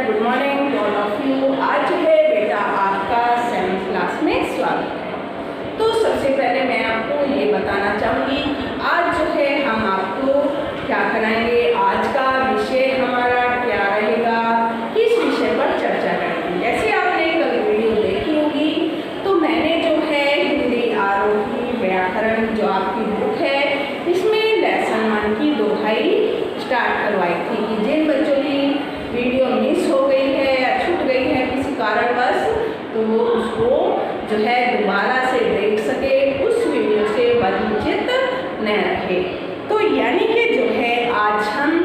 बेटा, good morning all of you. आज जो है बेटा आपका 7th क्लास में स्वागत है। तो सबसे पहले मैं आपको ये बताना चाहूँगी कि आज जो है हम आपको क्या कराएंगे, आज का विषय हमारा क्या रहेगा, किस विषय पर चर्चा करेंगे। जैसे आपने कल वीडियो देखी होगी तो मैंने जो है हिंदी आरोही व्याकरण जो आपकी बुक है इसमें लेसन 1 की दोहाई स्टार्ट करवाई थी कि जिन बच्चों की वीडियो मिस हो गई है या छूट गई है किसी कारणवश तो वो उसको जो है दोबारा से देख सके, उस वीडियो से वंचित न रहे। तो यानी कि जो है आज हम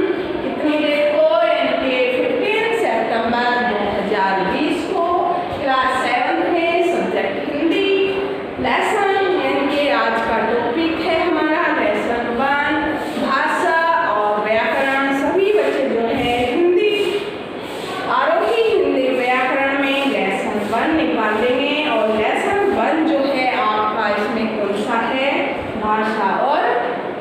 कितनी डेट को, यानी कि 15 सितंबर 2020 को क्लास 7 में सब्जेक्ट हिंदी लेसन, यानी कि आज का टॉपिक है हमारा लेसन 1 भाषा और व्याकरण। सभी बच्चे जो है हिंदी आरोही हिंदी व्याकरण में लेसन 1 निकाल लेंगे। और लेसन 1 जो है आपका इसमें कौन सा है, भाषा और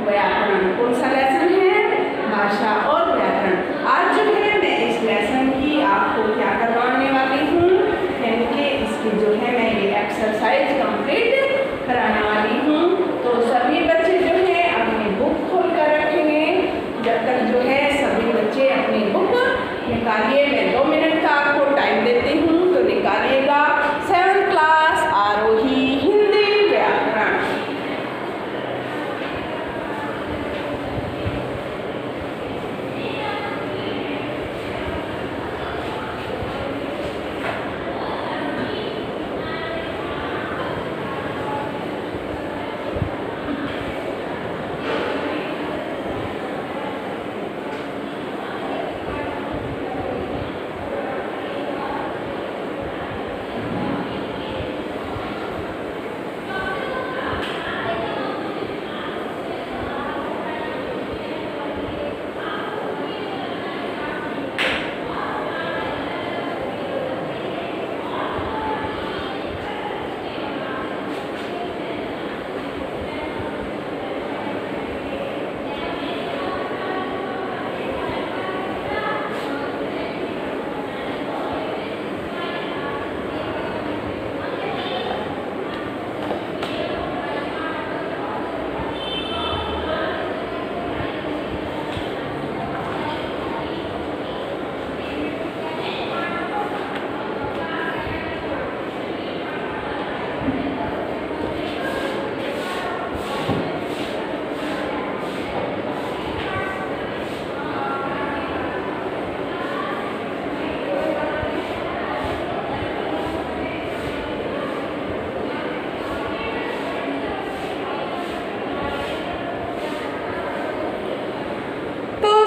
व्याकरण। कौन सा लेसन है, भाषा और व्याकरण। आज जो है मैं इस लेसन की आपको क्या करवाने वाली हूँ, यानी कि इसकी जो है मैं ये एक्सरसाइज कंप्लीट कराने वाली हूँ। तो सभी बच्चे जो है अपनी बुक खोल कर रखेंगे। जब तक जो है सभी बच्चे अपनी बुक निकालिए, मैं 2 मिनट का आपको टाइम देती हूँ, तो निकालिएगा 7th क्लास आरोही हिंदी व्याकरण।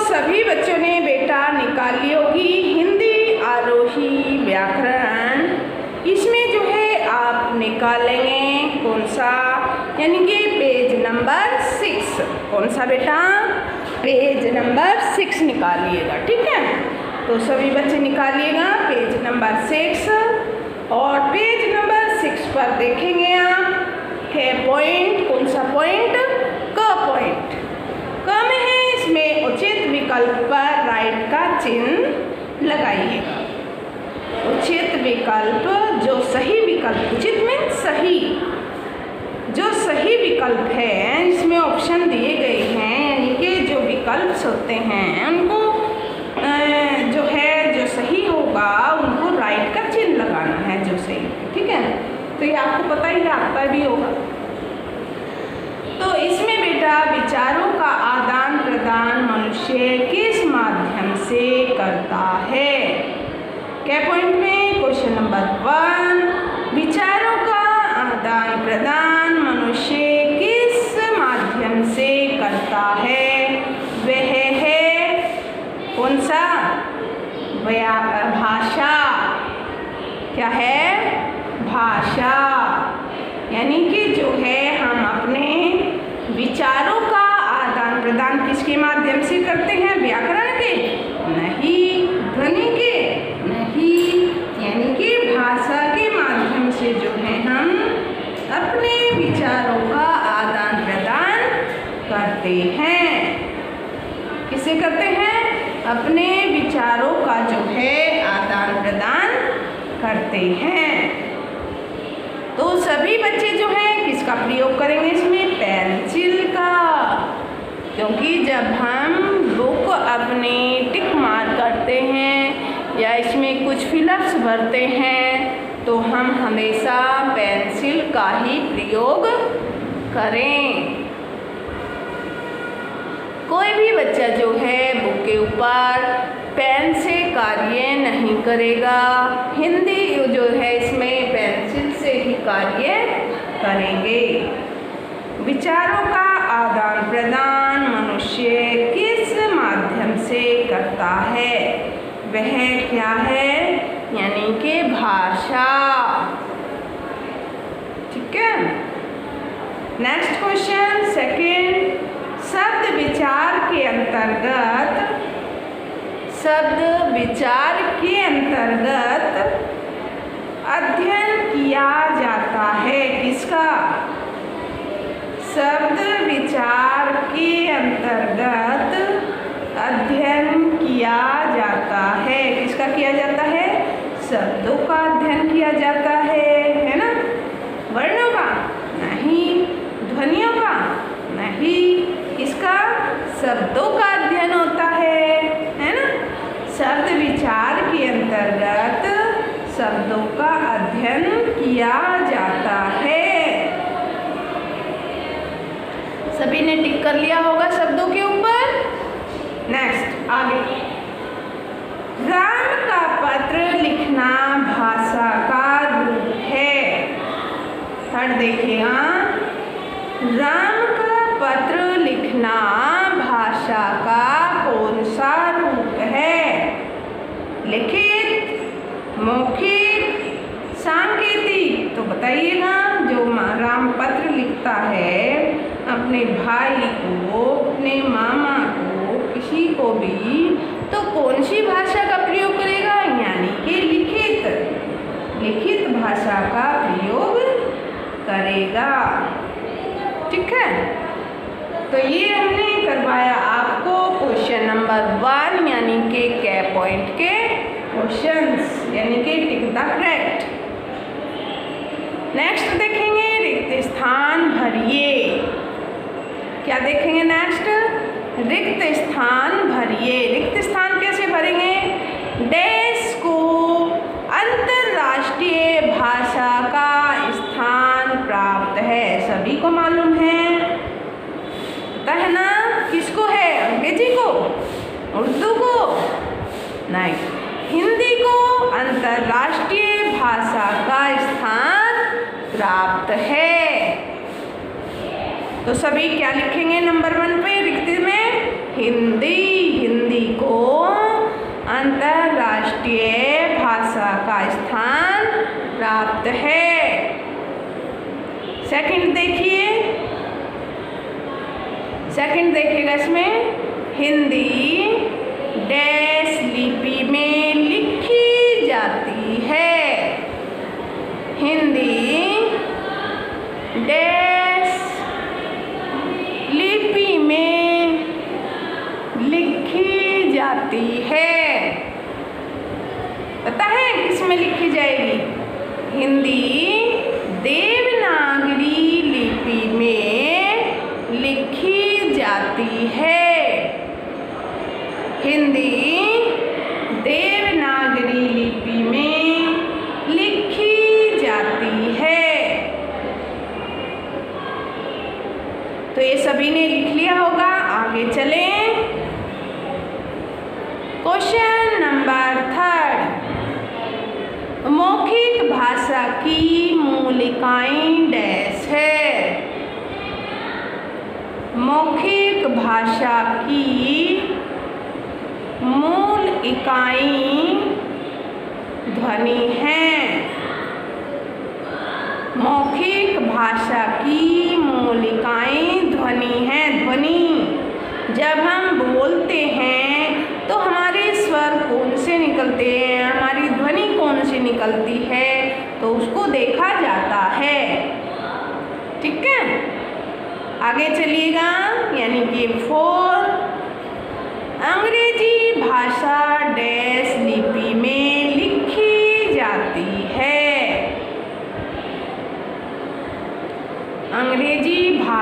सभी बच्चों ने बेटा निकाली होगी हिंदी आरोही व्याकरण। इसमें जो है आप निकालेंगे कौन सा, यानी कि पेज नंबर 6। कौन सा बेटा, पेज नंबर 6 निकालिएगा, ठीक है। तो सभी बच्चे निकालिएगा पेज नंबर 6। और पेज नंबर 6 पर देखेंगे आप है पॉइंट, कौन सा पॉइंट, क पॉइंट। क में है इसमें उचित विकल्प पर राइट का चिन्ह लगाइएगा। उचित विकल्प, जो सही विकल्प, उचित में सही, जो सही विकल्प है इसमें ऑप्शन दिए गए हैं, यानी कि जो विकल्प होते हैं उनको जो है जो सही होगा उनको राइट का चिन्ह लगाना है, जो सही, ठीक है। तो ये आपको पता ही है, आता भी होगा। तो इसमें बेटा विचारों का आदान प्रदान मनुष्य किस माध्यम से करता है। क्या पॉइंट में, क्वेश्चन नंबर 1, विचारों का आदान प्रदान मनुष्य किस माध्यम से करता है। वह है कौन सा, भाषा। क्या है, भाषा। यानी कि जो है हम अपने विचारों का आदान प्रदान किसके माध्यम से करते हैं, व्याकरण के नहीं, ध्वनि के नहीं, यानी कि भाषा के माध्यम से जो है हम अपने विचारों का आदान प्रदान करते हैं। किसे करते हैं, अपने विचारों का जो है आदान प्रदान करते हैं। तो सभी बच्चे जो हैं किसका प्रयोग करेंगे इसमें? पेंसिल का, क्योंकि जब हम बुक अपनी टिक मार करते हैं या इसमें कुछ फिलअप्स भरते हैं तो हम हमेशा पेंसिल का ही प्रयोग करें। कोई भी बच्चा जो है बुक के ऊपर पेन से कार्य नहीं करेगा। हिंदी जो है इसमें पेंसिल से ही कार्य करेंगे। विचारों का आदान प्रदान मनुष्य किस माध्यम से करता है? वह क्या है? यानी कि भाषा। ठीक है। नेक्स्ट क्वेश्चन सेकंड, शब्द विचार के अंतर्गत अध्ययन किया जाता है। किसका? शब्द विचार के अंतर्गत अध्ययन किया जाता है। किसका किया जाता है? शब्दों का अध्ययन किया जाता है ना? वर्णों का नहीं, ध्वनियों का नहीं, किसका? शब्दों का अध्ययन होता है ना? शब्द विचार के अंतर्गत शब्दों का अध्ययन किया जाता है। सभी ने टिक कर लिया होगा शब्दों के ऊपर। नेक्स्ट आगे, राम का पत्र लिखना भाषा का रूप है। थर्ड देखिएगा, राम का पत्र लिखना भाषा का कौन सा रूप है? लिखित, मौखिक, सांकेतिक? तो बताइएगा। जो राम पत्र लिखता है अपने भाई को, अपने मामा को, किसी को भी, तो कौन सी भाषा का प्रयोग करेगा? यानी कि लिखित भाषा का प्रयोग करेगा। ठीक है। तो ये हमने करवाया आपको क्वेश्चन नंबर 1 यानी कि के पॉइंट के क्वेश्चंस, यानी कि टिक द करेक्ट। नेक्स्ट देखेंगे रिक्त स्थान भरिए। क्या देखेंगे नेक्स्ट? रिक्त स्थान भरिए। रिक्त स्थान कैसे भरेंगे? डैश को अंतरराष्ट्रीय भाषा का स्थान प्राप्त है। सभी को मालूम है, पता है ना? किसको है? अंग्रेजी को, उर्दू को नहीं, हिंदी को अंतरराष्ट्रीय भाषा का स्थान प्राप्त है। तो सभी क्या लिखेंगे नंबर 1 पे रिक्त में? हिंदी को अंतरराष्ट्रीय भाषा का स्थान प्राप्त है। सेकंड देखिएगा इसमें, हिंदी डैश लिपि में लिखी जाती है। हिंदी डैश लिपि में लिखी जाती है। पता है किस में लिखी जाएगी? हिंदी देवनागरी लिपि में लिखी जाती है। हिंदी देवनागरी लिपि में लिखी जाती है। तो ये सभी ने लिख लिया होगा। आगे चलें। क्वेश्चन नंबर 3, मौखिक भाषा की मूलिकाएं डैश है। मौखिक भाषा की मूल इकाई ध्वनि हैं। मौखिक भाषा की मूल इकाई ध्वनि हैं। ध्वनि, जब हम बोलते हैं तो हमारे स्वर कौन से निकलते हैं, हमारी ध्वनि कौन सी निकलती है, तो उसको देखा जाता है। ठीक है। आगे चलिएगा, यानी कि 4, अंग्रेजी भाषा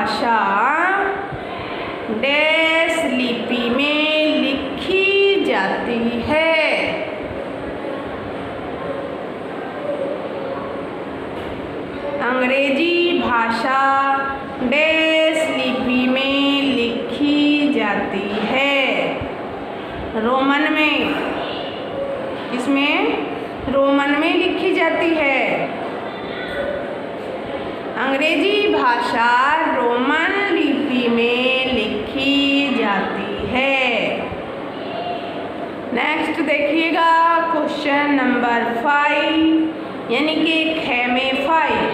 भाषा डैश लिपि में लिखी जाती है। अंग्रेजी भाषा डैश लिपि में लिखी जाती है। रोमन में, इसमें रोमन में लिखी जाती है। अंग्रेजी भाषा रोमन लिपि में लिखी जाती है। नेक्स्ट देखिएगा क्वेश्चन नंबर 5 यानी कि ख में 5।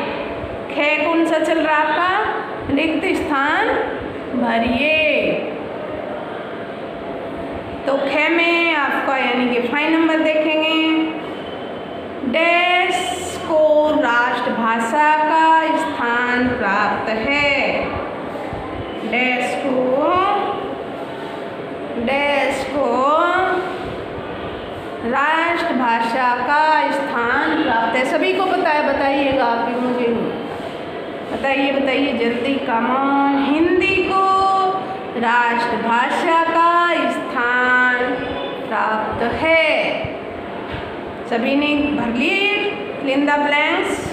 ख कौन सा चल रहा आपका? रिक्त स्थान भरिए। तो ख में आपका यानी कि 5 नंबर देखेंगे। डैश को राष्ट्रभाषा का स्थान प्राप्त है। डैश को राष्ट्रभाषा का स्थान प्राप्त है। सभी को पता है? बताइएगा आप भी, मुझे बताइए जल्दी, कमॉन। हिंदी को राष्ट्रभाषा का स्थान प्राप्त है। सभी ने भर लिए फिल इन द ब्लैंक्स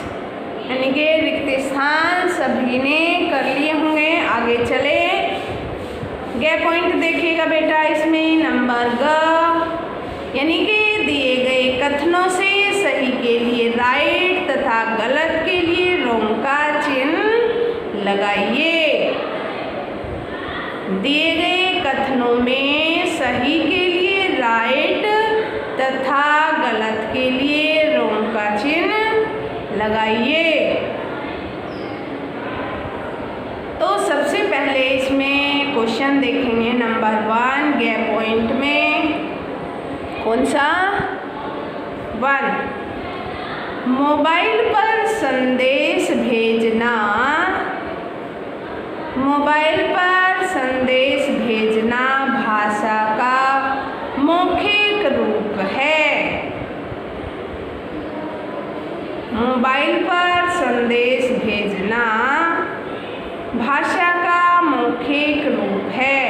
यानी कि रिक्त स्थान सभी ने कर लिए होंगे। आगे चले, ग पॉइंट देखिएगा बेटा। इसमें नंबर ग यानी कि दिए गए कथनों से सही के लिए राइट तथा गलत के लिए रॉन्ग का चिन्ह लगाइए। दिए गए कथनों में सही के लिए राइट तथा गलत के लिए रॉन्ग का चिन्ह लगाइए। तो सबसे पहले इसमें क्वेश्चन देखेंगे नंबर 1 ग पॉइंट में। कौन सा? 1, मोबाइल पर संदेश भेजना। मोबाइल पर संदेश भेजना भाषा का मौखिक रूप है। मोबाइल पर संदेश भेजना भाषा का मौखिक रूप है।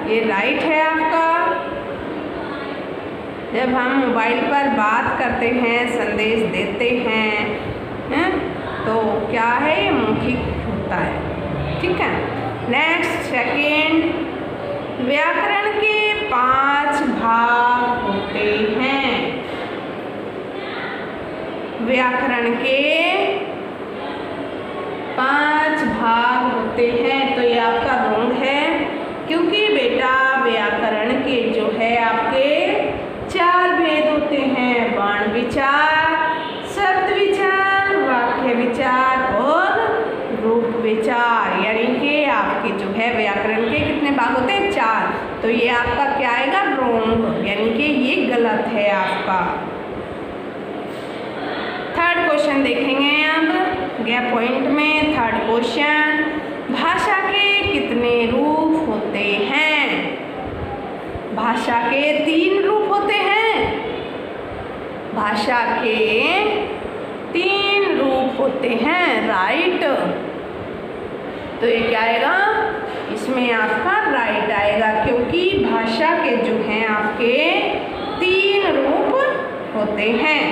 ये राइट है आपका। जब हम मोबाइल पर बात करते हैं, संदेश देते हैं, तो क्या है? ये मौखिक होता है। ठीक है। नेक्स्ट सेकेंड, व्याकरण के 5 भाग होते हैं। व्याकरण के 5 भाग होते हैं। तो ये आपका रॉन्ग है, क्योंकि बेटा व्याकरण के जो है आपके 4 भेद होते हैं। वर्ण विचार, शब्द विचार, वाक्य विचार और रूप विचार। यानी कि आपके जो है व्याकरण के कितने भाग होते हैं? 4। तो ये आपका क्या आएगा? रॉन्ग, यानी कि ये गलत है आपका। थर्ड क्वेश्चन देखेंगे अब ग पॉइंट में। थर्ड क्वेश्चन, भाषा के कितने रूप होते हैं? भाषा के 3 रूप होते हैं। भाषा के 3 रूप होते हैं। राइट। तो ये क्या आएगा? इसमें आपका राइट आएगा, क्योंकि भाषा के जो हैं आपके 3 रूप होते हैं।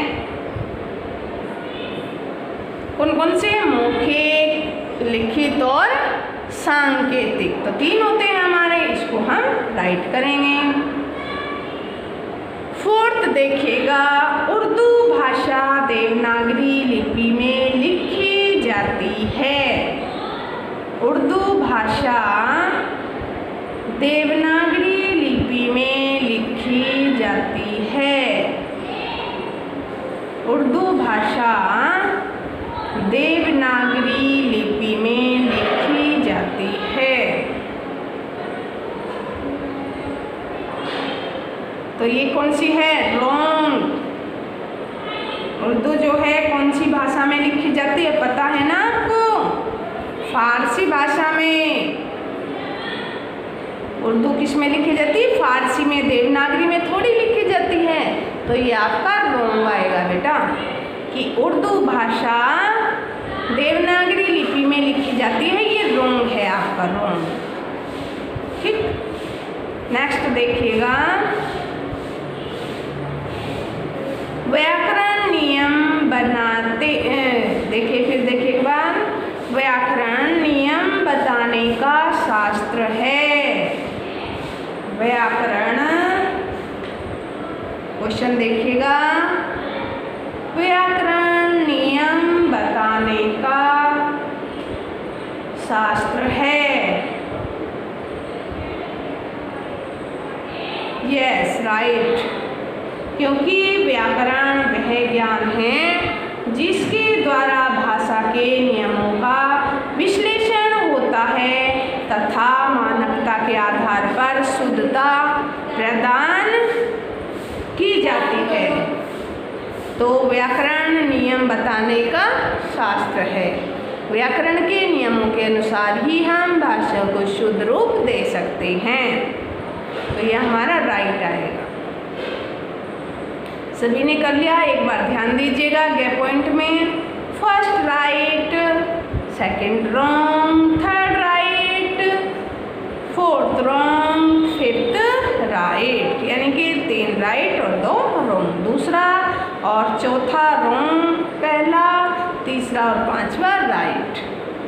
कौन कौन से? मौखिक, लिखित और सांकेतिक। तो 3 होते हैं हमारे, इसको हम राइट करेंगे। 4th देखिएगा, उर्दू भाषा देवनागरी लिपि में लिखी जाती है। उर्दू भाषा देवनागरी लिपि में लिखी जाती है। उर्दू भाषा देवनागरी लिपि में लिखी जाती है। तो ये कौन सी है? रॉन्ग। उर्दू जो है कौन सी भाषा में लिखी जाती है? पता है ना आपको? फारसी भाषा में। उर्दू किस में लिखी जाती है? फारसी में, देवनागरी में थोड़ी लिखी जाती है। तो ये आपका रोंग आएगा बेटा कि उर्दू भाषा देवनागरी लिपि में लिखी जाती है, ये रोंग है आपका, रोंग। ठीक, नेक्स्ट देखिएगा, व्याकरण नियम बनाते, देखिए फिर देखिए एक बार, व्याकरण नियम बताने का शास्त्र है। व्याकरण, क्वेश्चन देखिएगा, व्याकरण नियम बताने का शास्त्र है। यस, राइट, क्योंकि व्याकरण वह ज्ञान है जिसके द्वारा भाषा के नियमों का विश्लेषण होता है तथा मानकता के आधार पर शुद्धता प्रदान की जाती है। तो व्याकरण नियम बताने का शास्त्र है। व्याकरण के नियमों के अनुसार ही हम भाषा को शुद्ध रूप दे सकते हैं। तो यह हमारा राइट आएगा। सभी ने कर लिया? एक बार ध्यान दीजिएगा गैप पॉइंट में, first right, second wrong, third right, fourth wrong, fifth right, यानी कि 3 राइट और 2 रॉन्ग, दूसरा और चौथा रॉन्ग, पहला, तीसरा और 5वां राइट।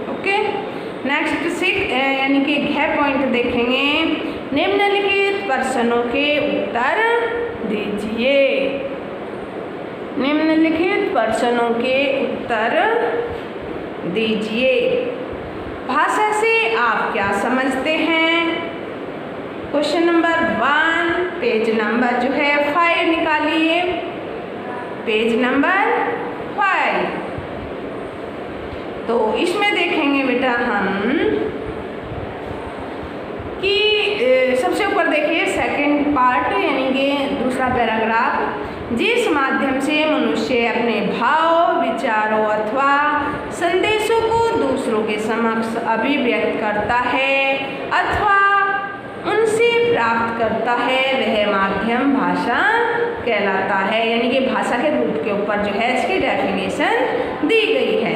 ओके, नेक्स्ट 6 यानी कि गैप पॉइंट देखेंगे, निम्नलिखित प्रश्नों के उत्तर दीजिए। निम्नलिखित प्रश्नों के उत्तर दीजिए। भाषा से आप क्या समझते हैं? क्वेश्चन नंबर 1, पेज नंबर जो है 5 निकालिए, पेज नंबर 5। तो इसमें देखेंगे बेटा हम कि सबसे ऊपर देखिए सेकंड पार्ट यानी कि दूसरा पैराग्राफ, जिस माध्यम से मनुष्य अपने भाव, विचारों अथवा संदेशों को दूसरों के समक्ष अभिव्यक्त करता है अथवा उनसे प्राप्त करता है, वह माध्यम भाषा कहलाता है। यानी कि भाषा के रूप के ऊपर जो है इसकी डेफिनेशन दी गई है।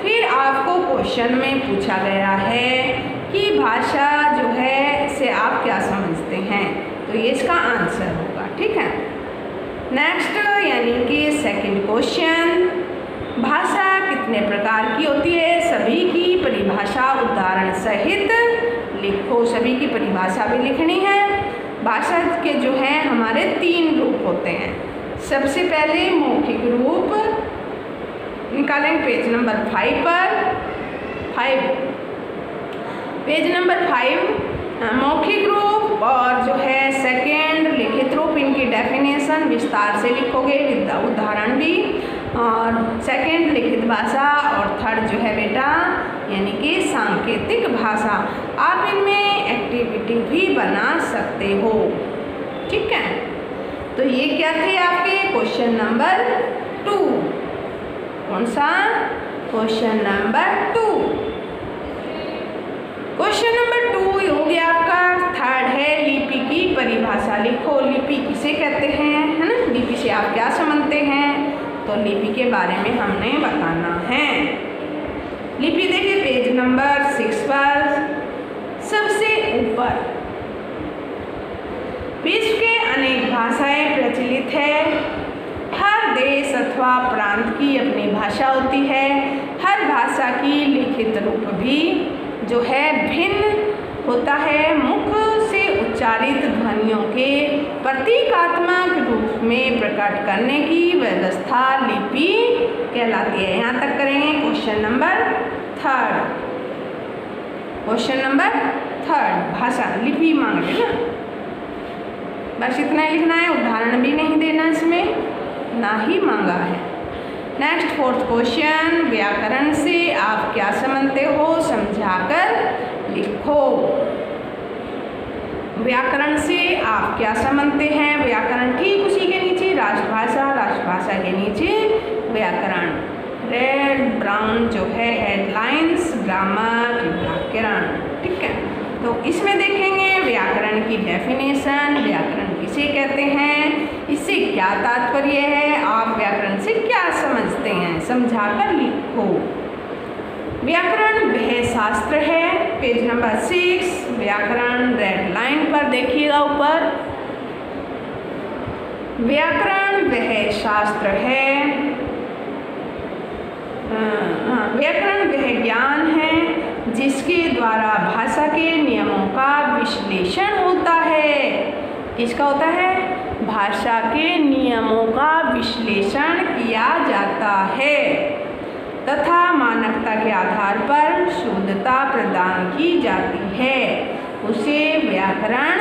फिर आपको क्वेश्चन में पूछा गया है कि भाषा जो है से आप क्या समझते हैं, तो ये इसका आंसर होगा। ठीक है, नेक्स्ट यानी कि सेकंड क्वेश्चन, भाषा कितने प्रकार की होती है? सभी की परिभाषा उदाहरण सहित लिखो। सभी की परिभाषा भी लिखनी है। भाषा के जो है हमारे 3 रूप होते हैं। सबसे पहले मौखिक रूप निकालेंगे पेज नंबर 5 पर। 5 पेज नंबर 5 मौखिक रूप और जो है सेकंड लिखित रूप, इनकी डेफिनेशन विस्तार से लिखोगे, उदाहरण भी, और सेकंड लिखित भाषा और थर्ड जो है बेटा यानी कि सांकेतिक भाषा। आप इनमें एक्टिविटी भी बना सकते हो। ठीक है, तो ये क्या थे आपके क्वेश्चन नंबर 2। कौन सा? Question number 2। क्वेश्चन नंबर 2 हो गया आपका। थर्ड है लिपि की परिभाषा लिखो। लिपि किसे कहते हैं, है ना? लिपि से आप क्या समझते हैं? तो लिपि के बारे में हमने बताना है। लिपि देखिए पेज नंबर 6 पर सबसे ऊपर, विश्व के अनेक भाषाएं प्रचलित है। हर देश अथवा प्रांत की अपनी भाषा होती है। हर भाषा की लिखित रूप भी जो है भिन्न होता है। मुख से उच्चारित ध्वनियों के प्रतीकात्मक रूप में प्रकट करने की व्यवस्था लिपि कहलाती है। यहाँ तक करेंगे क्वेश्चन नंबर 3। क्वेश्चन नंबर 3 भाषा लिपि मांग रहे ना, बस इतना ही लिखना है, उदाहरण भी नहीं देना, इसमें ना ही मांगा है। नेक्स्ट 4th क्वेश्चन, व्याकरण से आप क्या समझते हो, समझाकर लिखो। व्याकरण से आप क्या समझते हैं? व्याकरण ठीक उसी के नीचे राष्ट्रभाषा, राष्ट्रभाषा के नीचे व्याकरण। रेड ब्राउन जो है हेडलाइंस, ग्रामर, व्याकरण। ठीक है, तो इसमें देखेंगे व्याकरण की डेफिनेशन, व्याकरण किसे कहते हैं, इससे क्या तात्पर्य है, आप व्याकरण से क्या समझते हैं, समझाकर लिखो। व्याकरण वह शास्त्र है, पेज नंबर 6, व्याकरण रेड लाइन पर देखिएगा ऊपर। व्याकरण वह शास्त्र है, व्याकरण वह ज्ञान है जिसके द्वारा भाषा के नियमों का विश्लेषण होता है। किसका होता है, भाषा के नियमों का विश्लेषण किया जाता है तथा मानकता के आधार पर शुद्धता प्रदान की जाती है, उसे व्याकरण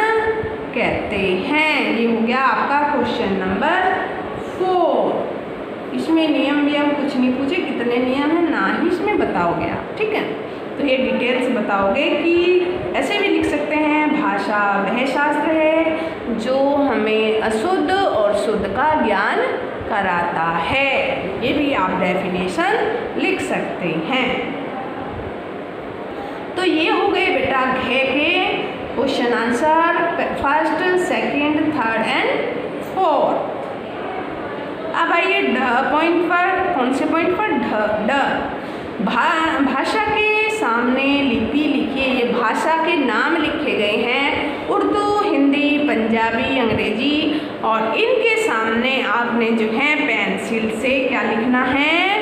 कहते हैं। ये हो गया आपका क्वेश्चन नंबर 4। इसमें नियम कुछ नहीं पूछे, कितने नियम हैं ना ही इसमें बताओगे आप, ठीक है। तो ये डिटेल्स बताओगे कि ऐसे भी लिख सकते हैं, भाषा वह शास्त्र है जो हमें अशुद्ध और शुद्ध का ज्ञान कराता है। ये भी आप डेफिनेशन लिख सकते हैं। तो ये हो गए बेटा घ के question answer, first, second, third and fourth. अब आइए ढ पॉइंट पर। कौन से पॉइंट पर, ढ। भाषा के सामने लिपि लिखिए। ये भाषा के नाम लिखे गए हैं, उर्दू, हिंदी, पंजाबी, अंग्रेजी, और इनके सामने आपने जो है पेंसिल से क्या लिखना है,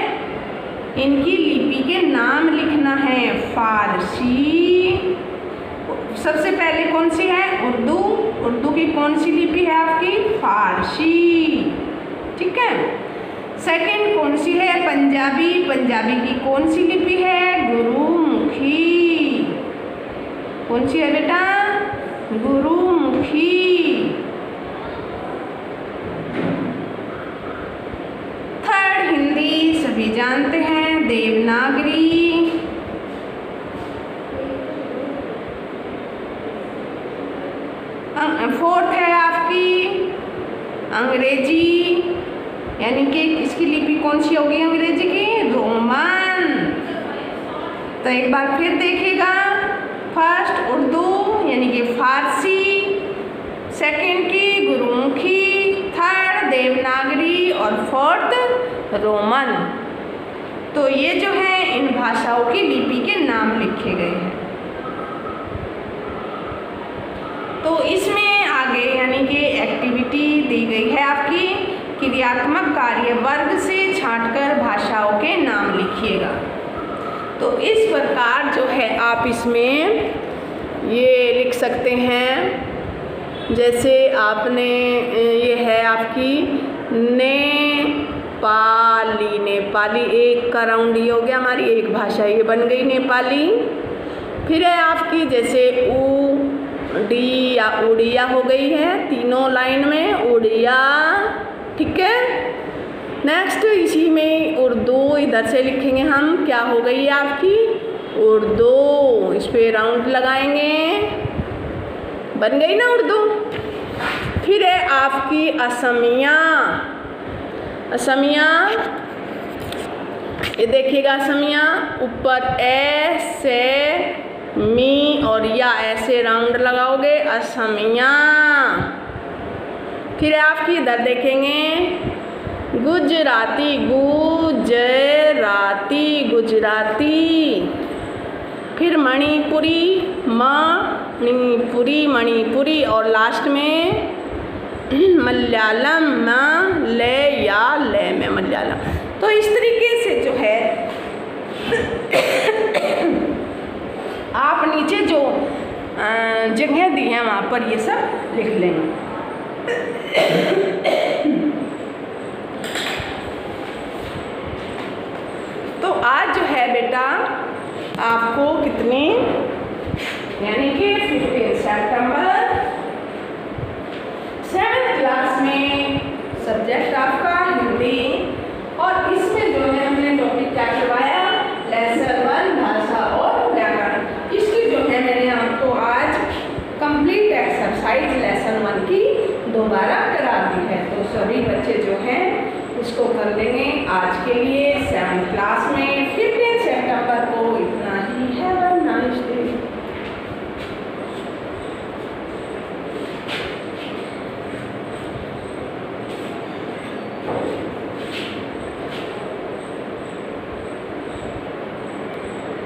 इनकी लिपि के नाम लिखना है। फारसी सबसे पहले कौन सी है, उर्दू। उर्दू की कौन सी लिपि है आपकी, फारसी, ठीक है। सेकंड कौन सी है, पंजाबी। पंजाबी की कौन सी लिपि है, गुरुमुखी। कौन सी है बेटा, गुरुमुखी। थर्ड हिंदी, सभी जानते हैं, देवनागरी। फोर्थ है आपकी अंग्रेजी, यानी कि इसकी लिपि कौन सी होगी अंग्रेजी की, रोमन। तो एक बार फिर देखिएगा, फर्स्ट उर्दू यानी कि फारसी, सेकंड की गुरुमुखी, थर्ड देवनागरी और फोर्थ रोमन। तो ये जो है इन भाषाओं की लिपि के नाम लिखे गए हैं। तो इसमें आगे यानी कि एक्टिविटी दी गई है आपकी, क्रियात्मक कार्य वर्ग से छांटकर भाषाओं के नाम लिखिएगा। तो इस प्रकार जो है आप इसमें ये लिख सकते हैं, जैसे आपने ये है आपकी नेपाली। नेपाली एक का राउंड ये हो गया, हमारी एक भाषा ये बन गई नेपाली। फिर है आपकी जैसे उड़िया, उड़िया हो गई है तीनों लाइन में, उड़िया, ठीक है। नेक्स्ट इसी में उर्दू, इधर से लिखेंगे हम, क्या हो गई है आपकी, उर्दू। इस पे राउंड लगाएंगे, बन गई ना उर्दू। फिर है आपकी असमिया। असमिया ये देखिएगा, असमिया ऊपर ए से मी और या ऐसे राउंड लगाओगे, असमिया। फिर आपकी इधर देखेंगे गुजराती, गुजराती, गुजराती। फिर मणिपुरी, मणिपुरी, मणिपुरी, और लास्ट में मलयालम, ले में मलयालम। तो इस तरीके से जो है आप नीचे जो जगह दी है वहाँ पर ये सब लिख लेंगे। तो आज जो है बेटा आपको कितनी, यानी कि 15 सितंबर 7th क्लास में सब्जेक्ट आपका